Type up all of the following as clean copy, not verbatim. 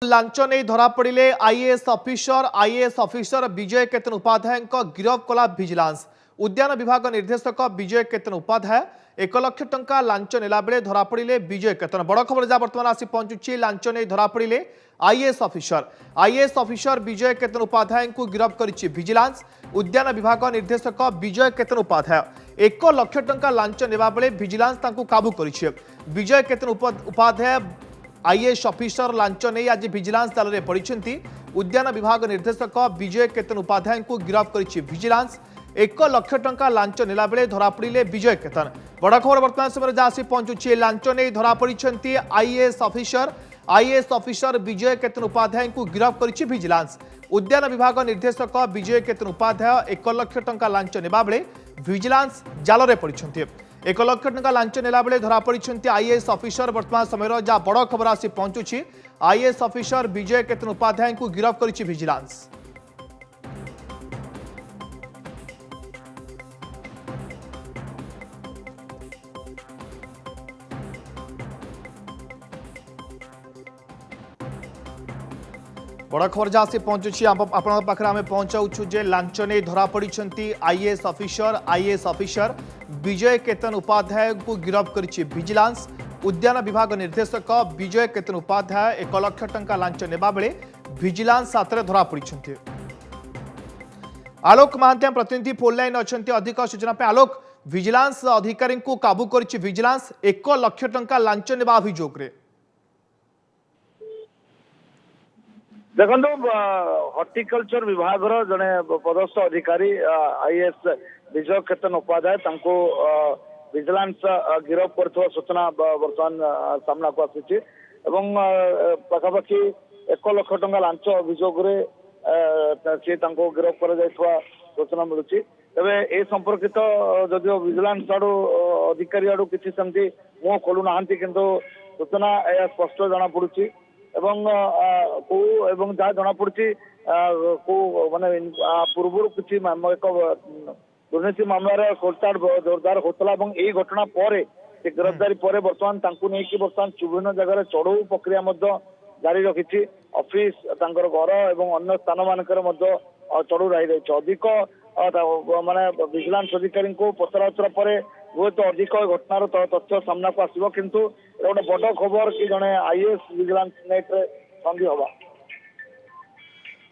Launch नहीं धरा पड़े आईएएस ऑफिसर विजय केतन उपाध्याय गिरफ कला विजिलेंस। उद्यान विभाग निर्देशक विजय केतन उपाध्याय 1 लाख टंका लांच नेला बेले धरा पड़े विजय केतन। बड़ खबर जहाँ बर्तमान आसी पहुंचुची लांच नहीं धरा पड़े आईएएस ऑफिसर विजय केतन उपाध्याय को गिरफ करिछि विजिलेंस। उद्यान विभाग निर्देशक विजय केतन उपाध्याय 1 लाख टंका लांच नेबा बेले विजिलेंस तांको काबू करिछि। विजय केतन उपाध्याय आईएएस ऑफिसर लांच नहीं आज विजिलेंस जाल में पड़ती। उद्यान विभाग निर्देशक विजय केतन उपाध्याय को गिरफ करिछि विजिलेंस। 1 लाख टंका लांच नेला बेले धरा पड़े विजय केतन। बड़ खबर बर्तमान समय जहाँ आसी पहुंचुची लांच नहीं धरा पड़ती आईएएस ऑफिसर विजय केतन उपाध्याय को गिरफ करिछि विजिलेंस। उद्यान विभाग निर्देशक विजय केतन उपाध्याय 1 लाख टंका लांच नेबा बेले विजिलेंस जाल में पड़ती। 1 लाख टंका लांच नेला बेले धरा पड़ती आईएएस ऑफिसर। वर्तमान समय जहाँ बड़ खबर आसी पहुंचुची आईएएस ऑफिसर विजय केतन उपाध्याय को गिरफ करिछि विजिलेंस। बड़ खबर जहाँ से पहुंचुची आपण पाखे आम पहुंचाऊँ जे लांच नहीं धरा पड़ती आईएएस ऑफिसर विजय केतन उपाध्याय को गिरफ करिछि विजिलेंस। उद्यान विभाग निर्देशक विजय केतन उपाध्याय 1 लाख टंका लांच नेबा बेले विजिलेंस हाथ में धरा पड़ती। आलोक महांती प्रतिनिधि फोन लाइन अच्छा अधिक सूचना पे। आलोक, विजिलेंस अधिकारी को काबू करिछि विजिलेंस 1 लाख टंका लांच नेबा अभियोग रे। देखो हॉर्टिकल्चर विभाग जड़े पदस्थ अधिकारी आईएएस विजय केतन उपाध्याय विजिलेंस गिरफ कर सूचना बर्तमान सामना को आसी। पखापाखि 1 लाख टंका लांच अभियोग सी गिरफ कर सूचना मिलूँ। तेरे ए संपर्कित जदिव विजिलेंस आड़ू अधिकारी आड़ू किसी सेमती मुह खोलू ना किंतु सूचना यह स्पष्ट जना पड़ी जहाँ जना पड़ी माने पूर्व किसी एक दुर्नीति मामला खोलताड़ जोरदार होता यही घटना पर गिरफ्तारी पर बर्तमान नहीं बर्तमान विभिन्न जगह चढ़ऊ प्रक्रिया जारी रखी। ऑफिस घर और अन्य स्थान मानकर चढ़ऊ रही अधिक माने विजिलेंस अधिकारी को पचराउचरा पर बहुत अधिक घटनार तथ्य सामना को आसो किंतु गोटे बड़ खबर कि जड़े आईएएस विजिलेंस नेट संगी हवा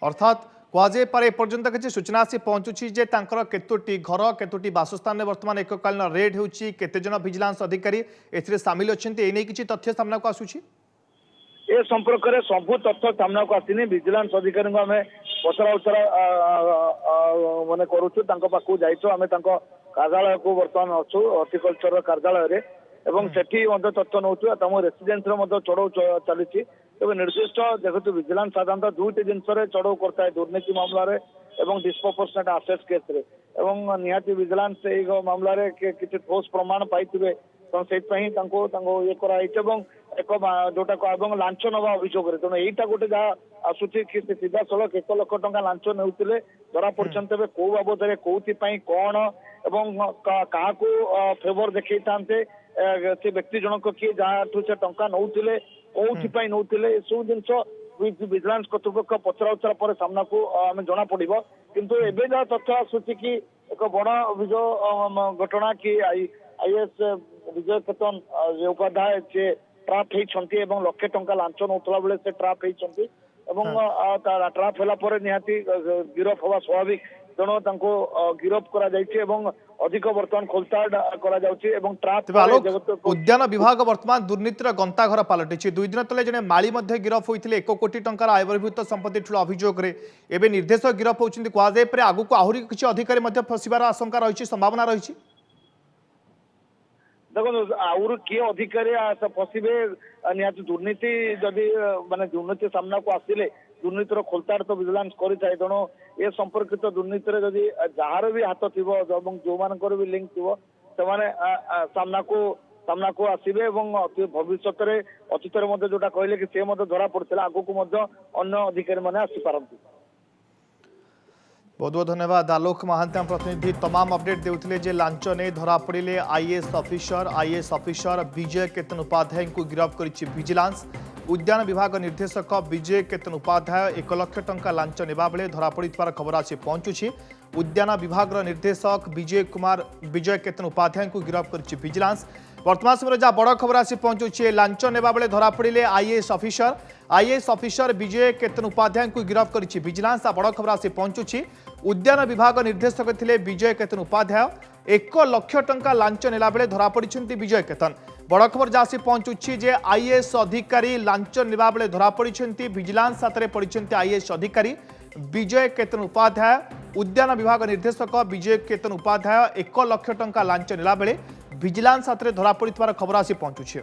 अर्थात कहुए पारे एपर्यंत किसी सूचना आसी पहुंचुची जे तांकर केतोटी घर केतोटी बासस्थान में वर्तमान एककालीन रेड होउची केते जन विजिलेंस अधिकारी एथिरे शामिल अछंती एने किछि तथ्य सामना को आसुची। ए संपर्क में सबू तथ्य सामना को आसीनी। विजिलेंस अधिकारी को आम पचराउचरा माने करूछु पाखु जाइछो आम कार्यालय को बर्तमान अच्छु हॉर्टिकल्चर कार्यालय एवं सेठी तथ्य नौ तुम रेसिडेन्स चढ़ऊ चली। तेज निर्दिष्ट देखो विजिलेंस साधारणतः दुईट जिनस चढ़ऊ करता है दुर्नीति मामला एवं डिस्प्रपोर्शनेट आसेस केस निहाती विजिलेंस मामलें किसी ठोस प्रमाण पाई तो से ये कराई एक जोटा लांच नवा अभियोग तेणु यहीटा गोटे जहाँ आसूची कि सीधा सड़क 1 लाख टंका लांच नौते धरा पड़ते तेज कौ बाबद कौन कौन एवं क्या फेवर देखी था से व्यक्ति जनक किए जहाँ से टंका नौते कौन नौते सब जिन विजिलेंस कर्तृपक्ष पचराउचरा पर सामना को आम जना पड़ किंतु एवं जहाँ तथ्य आसूची कि एक बड़ अभियोग घटना कि आईएएस विजय केतन उपाध्याय से ट्राप होती लक्षे टंका लांच नौला बेले से ट्राप होती ट्राप है निहाती गिरफ हवा स्वाभाविक तेणु गिरफ कर अधिक बर्तमान खोलताड़ कर उद्यान विभाग वर्तमान दुर्नीतिर गंताघर पलटि 2 दिन तले जने माली गिरफ होते 1 कोटी टंकार आय बहिर्भूत संपत्ति ठूल अभियोग निर्देशक गिरफ होती कहुए आगू को आहरी किसी अधिकारी फसबार आशंका रही संभावना रही। देखो आउर किए अधिकारी फसबे निहत दुर्नीति जदि माने दुर्नीति सामना को आसिले दुर्नीतिर खोलताड़ तो विजिलेंस करें तेणु ए संपर्कित दुर्नीति जदि जार भी हाथ थी जो मान भी लिंक थी से सामना को आसबे भविष्य में अतीत जोटा कहले कि सी धरा पड़ता आगू को अन्य अधिकारी मैंने आसीपारती। बहुत बहुत धन्यवाद आलोक महांती प्रतिनिधि तमाम अपडेट देउथिले जे लांच नहीं धरा पड़े आईएएस ऑफिसर विजय केतन उपाध्याय को गिरफ्त करिछि विजिलेंस। उद्यान विभाग निर्देशक विजय केतन उपाध्याय 1 लाख टंका लांच नेबा बेले धरा पड़िथिबार खबर आसी पहुंचुछि। उद्यान विभाग निर्देशक विजय केतन उपाध्याय को गिरफ्त करिछि विजिलेंस। वर्तमान समय जहाँ बड़ खबर आसी पहुंचुछि लांच नेबा बेले धरा पड़िले आईएएस ऑफिसर विजय केतन उपाध्याय को गिरफ्त करिछि विजिलेंस। बड़ खबर आसी पहुंचुछि उद्यान विभाग निर्देशक थिले विजय केतन उपाध्याय 1 लाख टंका लांच नेला बेले धरा पड़िछन्ति विजय केतन। बड़ खबर जहाँ आसी पहुंचुछि जे आईएएस अधिकारी लांच नेबा बेले धरा पड़िछन्ति विजिलेंस हाथ पड़िछन्ति आईएएस अधिकारी विजय केतन उपाध्याय। उद्यान विभाग निर्देशक विजय केतन उपाध्याय 1 लाख टंका लांच नेला बेले विजिलेंस हाथ धरा पड़िथिबार खबर आसी पहुंचुछि।